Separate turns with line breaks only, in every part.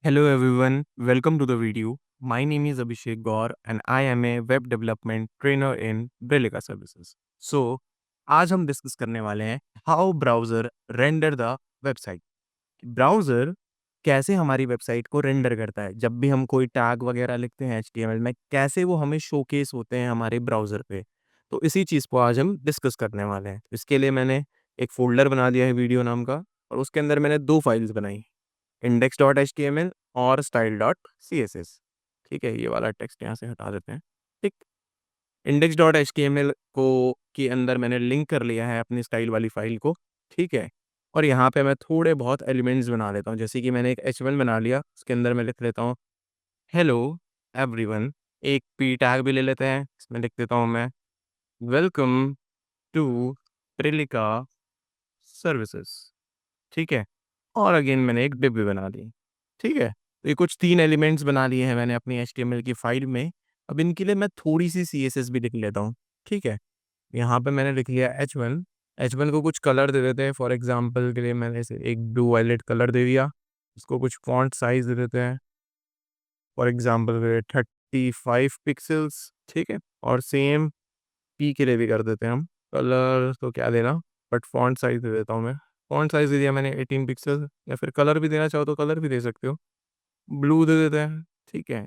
Hello everyone, welcome to the video. My name is Abhishek Gaur and I am a web development trainer in Brilica Services. So, आज हम discuss करने वाले हैं how browser render the website. Browser कैसे हमारी website को render करता है। जब भी हम कोई टैग वगैरह लिखते हैं एचटीएमएल में, कैसे वो हमें शोकेस होते हैं हमारे ब्राउज़र पे। तो इसी चीज़ को आज हम डिस्कस करने वाले हैं। इसके लिए मैंने एक फ़ोल्डर बना दिया है वीडियो नाम का और उसके अंदर मैंने 2 फाइल्स बनाई। index.html और style.css। ठीक है, ये वाला टेक्स्ट यहाँ से हटा देते हैं। ठीक, index.html को के अंदर मैंने लिंक कर लिया है अपनी स्टाइल वाली फाइल को। ठीक है, और यहाँ पे मैं थोड़े बहुत एलिमेंट्स बना लेता हूँ। जैसे कि मैंने एक h1 बना लिया, उसके अंदर मैं लिख लेता हूँ हेलो एवरीवन। एक पी टैग भी ले लेते हैं, इसमें लिख देता हूँ मैं वेलकम टू ट्रिलिका सर्विसेज। ठीक है, और अगेन मैंने एक डिव भी बना दी। ठीक है, तो ये कुछ 3 एलिमेंट्स बना लिए हैं मैंने अपनी एचटीएमएल की फाइल में। अब इनके लिए मैं थोड़ी-सी सीएसएस भी लिख लेता हूँ। ठीक है, यहाँ पे मैंने लिख लिया h1। h1 को कुछ कलर दे देते हैं। फॉर एग्ज़ाम्पल के लिए मैंने इसे एक ब्लू वायलेट कलर दे दिया। इसको कुछ फ़ॉन्ट साइज़ दे देते हैं। फॉर एग्ज़ाम्पल के लिए 35 पिक्सेल्स। ठीक है, और सेम पी के लिए भी कर देते हैं हम। कलर तो क्या देना, बट फ़ॉन्ट साइज़ दे देता हूँ मैं। फ़ॉन्ट साइज़ दे दिया मैंने 18 पिक्सेल, या फिर कलर भी देना चाहो तो कलर भी दे सकते हो। ब्लू दे देते हैं। ठीक है,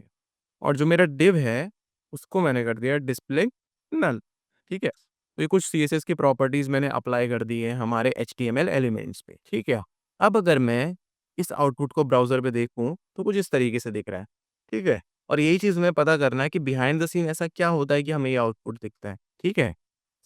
और जो मेरा डिव है, उसको मैंने कर दिया डिस्प्ले नल। ठीक है, तो ये कुछ सीएसएस की प्रॉपर्टीज़ मैंने अप्लाई कर दी है हमारे एचटीएमएल एलिमेंट्स पे। ठीक है, अब अगर मैं इस आउटपुट को ब्राउज़र पे देखूँ, तो कुछ इस तरीके से दिख रहा है। ठीक है, और यही चीज़ हमें पता करना है कि बिहाइंड द सीन ऐसा क्या होता है कि हमें ये आउटपुट दिखता है। ठीक है,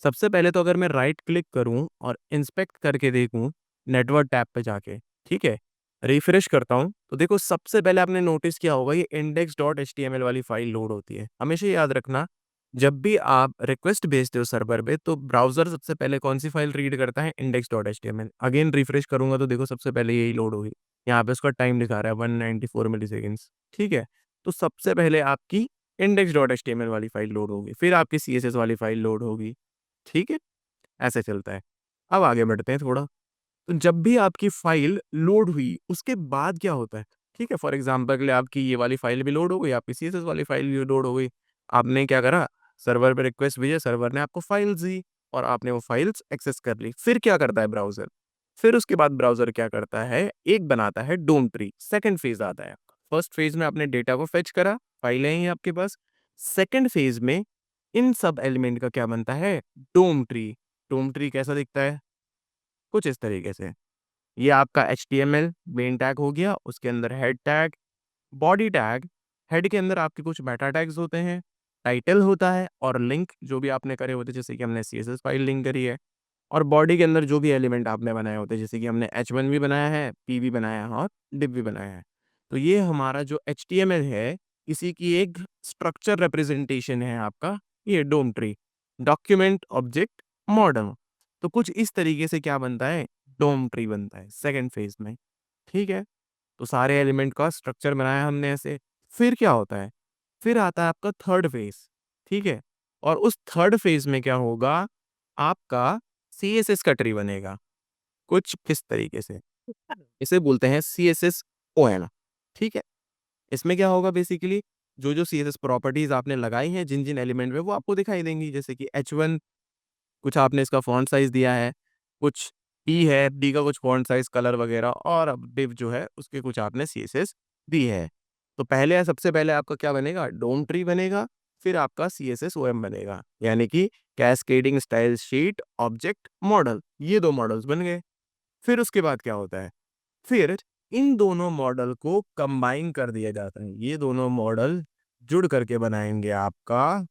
सबसे पहले तो अगर मैं राइट क्लिक करूँ और इंस्पेक्ट करके देखूँ नेटवर्क टैब पे जाके, ठीक है, रिफ्रेश करता हूँ, तो देखो सबसे पहले आपने नोटिस किया होगा ये index.html वाली फाइल लोड होती है। हमेशा याद रखना, जब भी आप रिक्वेस्ट भेजते हो सर्वर पे, तो ब्राउज़र सबसे पहले कौन-सी फाइल रीड करता है? index.html। अगेन रिफ्रेश करूँगा तो देखो सबसे पहले यही लोड होगी। यहाँ पे उसका टाइम दिखा रहा है 194 मिलीसेकंड्स। ठीक है? तो सबसे पहले आपकी index.html वाली फाइल लोड होगी, फिर आपकी सीएसएस वाली फाइल लोड होगी। ठीक है? ऐसे चलता है। अब आगे बढ़ते हैं थोड़ा। तो जब भी आपकी फ़ाइल लोड हुई, उसके बाद क्या होता है? ठीक है, फॉर एग्ज़ाम्पल के लिए आपकी ये वाली फ़ाइल भी लोड हो गई, आपकी सीएसएस वाली फ़ाइल भी लोड हो गई। आपने क्या करा, सर्वर पे रिक्वेस्ट भेजा, सर्वर ने आपको फ़ाइल्स दी और आपने वो फ़ाइल्स एक्सेस कर ली। फिर क्या करता है ब्राउज़र? फिर उसके बाद ब्राउज़र क्या करता है, एक बनाता है डोम ट्री। सेकंड फ़ेज़ आता है। फर्स्ट फ़ेज़ में आपने डेटा को फेच करा, फ़ाइलें हैं आपके पास। सेकंड फ़ेज़ में इन सब एलिमेंट का क्या बनता है, डोम ट्री। डोम ट्री कैसा दिखता है? कुछ इस तरीके से। ये आपका एचटीएमएल मेन टैग हो गया, उसके अंदर head tag, body tag, head के अंदर आपके कुछ मेटा टैग्स होते हैं, टाइटल होता है और लिंक जो भी आपने करे होते हैं, जैसे कि हमने सीएसएस फाइल लिंक करी है, और बॉडी के अंदर जो भी एलिमेंट आपने बनाए होते हैं, जैसे कि हमने एच1 भी बनाया है, पी भी बनाया है और डिव भी बनाया है। तो ये हमारा जो एचटीएमएल है, इसी की एक स्ट्रक्चर रिप्रेजेंटेशन है आपका ये डोम ट्री, डॉक्यूमेंट ऑब्जेक्ट मॉडल। तो कुछ इस तरीके से क्या बनता है, डोम ट्री बनता है सेकंड फेज़ में। ठीक है? तो सारे एलिमेंट का स्ट्रक्चर बनाया हमने ऐसे। फिर क्या होता है? फिर आता है आपका थर्ड फेज़, ठीक है? और उस थर्ड फेज़ में क्या होगा, आपका सीएसएस का ट्री बनेगा, कुछ इस तरीके से। इसे बोलते हैं सीएसएस ओएम, ठीक है? इसमें क्या होगा बेसिकली, जो-जो सीएसएस प्रॉपर्टीज़ आपने लगाई हैं जिन-जिन एलिमेंट में, वो आपको दिखाई देंगी। जैसे कि एच1 कुछ आपने इसका फ़ॉन्ट साइज़ दिया है, कुछ डी है, डी का कुछ फ़ॉन्ट साइज़, कलर वगैरह, और अब डिव जो है उसके कुछ आपने सीएसएस दी है। तो पहले सबसे पहले आपका क्या बनेगा, डोम ट्री बनेगा, फिर आपका सीएसएस ओएम बनेगा, यानी कि cascading style sheet object model, ये 2 मॉडल्स बन गए। फिर उसके बाद क्या होता है, फिर इन दोनों मॉडल को कंबाइन कर दिया जाता है। ये दोनों मॉडल जुड़ करके बनाएँगे आपका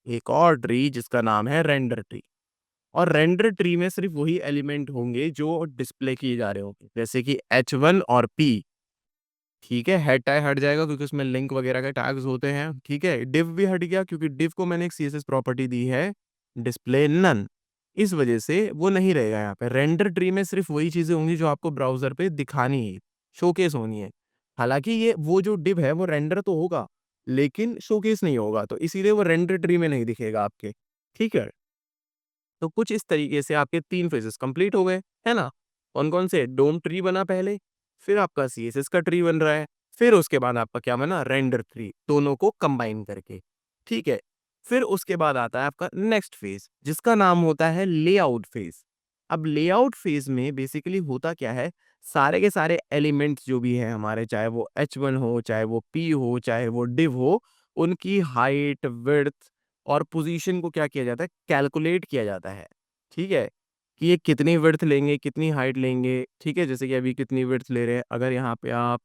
एक और ट्री जिसका नाम है रेंडर ट्री। और रेंडर ट्री में सिर्फ वही एलिमेंट होंगे जो डिस्प्ले किए जा रहे होंगे, जैसे कि H1 और P। ठीक है, हेड टैग हट जाएगा क्योंकि उसमें लिंक वगैरह के टैग्स होते हैं। ठीक है, डिव भी हट गया क्योंकि डिव को मैंने एक सीएसएस प्रॉपर्टी दी है डिस्प्ले नन, इस वजह से वो नहीं रहेगा यहाँ पे। रेंडर ट्री में सिर्फ वही चीजें होंगी जो आपको ब्राउजर पे दिखानी है, शोकेस होनी है। हालांकि ये वो जो डिव है वो रेंडर तो होगा, लेकिन शोकेस नहीं होगा, तो इसीलिए वो रेंडर ट्री में नहीं दिखेगा आपके। ठीक है, तो कुछ इस तरीके से आपके 3 फेजेस कंप्लीट हो गए, है ना? कौन-कौन से? डोम ट्री बना पहले, फिर आपका सीएसएस का ट्री बन रहा है, फिर उसके बाद आपका क्या बना, रेंडर 3, दोनों को कंबाइन करके, ठीक है। फिर उसके बाद आता है आपका नेक्स्ट फेज, जिसका नाम होता है लेआउट फेज। अब लेआउट फेज में बेसिकली होता क्या है, सारे के सारे एलिमेंट्स जो भी हैं हमारे, चाहे वो H1 हो, चाहे वो P हो, चाहे वो div हो, उनकी हाइट, विड्थ और पोजीशन को क्या किया जाता है, कैलकुलेट किया जाता है, ठीक है। कि ये कितनी विड्थ लेंगे, कितनी हाइट लेंगे, ठीक है। जैसे कि अभी कितनी विड्थ ले रहे हैं, अगर यहाँ पे आप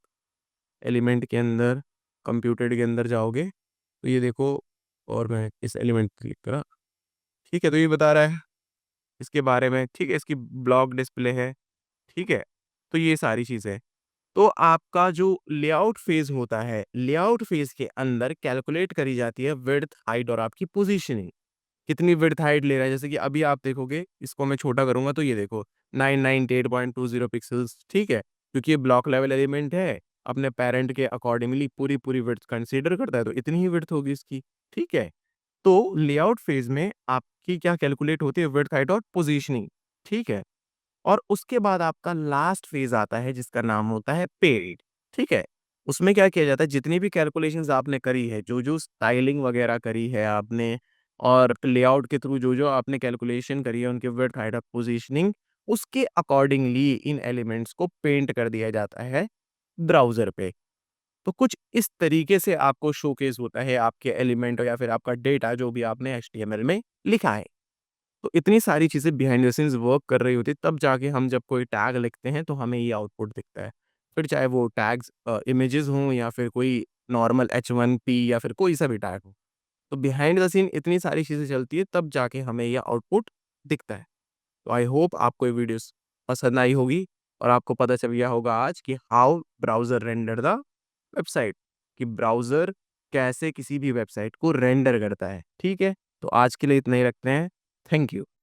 एलिमेंट के अंदर, कंप्यूटेड के अंदर जाओगे, तो ये देखो, और मैं इस एलिमेंट पे क्लिक करा, ठीक है, तो ये बता रहा है इसके बारे में, ठीक है, इसकी ब्लॉक डिस्प्ले है, ठीक है। तो ये सारी चीज़ें, तो आपका जो लेआउट फ़ेज़ होता है, लेआउट फ़ेज़ के अंदर कैलकुलेट करी जाती है विड्थ, हाइट और आपकी पोज़ीशनिंग। कितनी विड्थ हाइट ले रहा है, जैसे कि अभी आप देखोगे, इसको मैं छोटा करूँगा तो ये देखो 998.20 पिक्सेल्स, ठीक है? क्योंकि ये ब्लॉक लेवल एलिमेंट है, अपने पैरेंट के अकॉर्डिंगली पूरी-पूरी विड्थ कंसीडर करता है, तो इतनी ही विड्थ होगी इसकी, ठीक है? तो लेआउट फ़ेज़ में आपकी क्या कैलकुलेट होती है, विड्थ, हाइट और पोज़ीशनिंग, ठीक है? और उसके बाद आपका लास्ट फ़ेज़ आता है जिसका नाम होता है पेड, ठीक है? उसमें क्या किया जाता है, जितनी भी कैलकुलेशंस आपने करी है, जो-जो स्टाइलिंग वगैरह करी है आपने और लेआउट के थ्रू जो-जो आपने कैलकुलेशन करी है उनके विड्थ, हाइट और पोज़ीशनिंग, उसके अकॉर्डिंगली इन एलिमेंट्स को पेंट कर दिया जाता है ब्राउज़र पे। तो कुछ इस तरीके से आपको शोकेस होता है आपके एलिमेंट या फिर आपका डेटा जो भी आपने एचटीएमएल में लिखा है। तो इतनी सारी चीज़ें बिहाइंड द सीन्स वर्क कर रही होती है, तब जाके हम जब कोई टैग लिखते हैं, तो हमें ये आउटपुट दिखता है। फिर चाहे वो टैग्स इमेजेस हों या फिर कोई नॉर्मल H1P या फिर कोई सा भी टैग हो। तो बिहाइंड द सीन इतनी सारी चीज़ें चलती है, तब जाके हमें ये आउटपुट दिखता है। तो आई होप आपको ये वीडियोस पसंद आई होगी और आपको पता चल गया होगा आज कि how browser render the website, कि ब्राउज़र कैसे किसी भी वेबसाइट को रेंडर करता है, ठीक है? तो आज के लिए इतना ही रखते हैं। Thank you.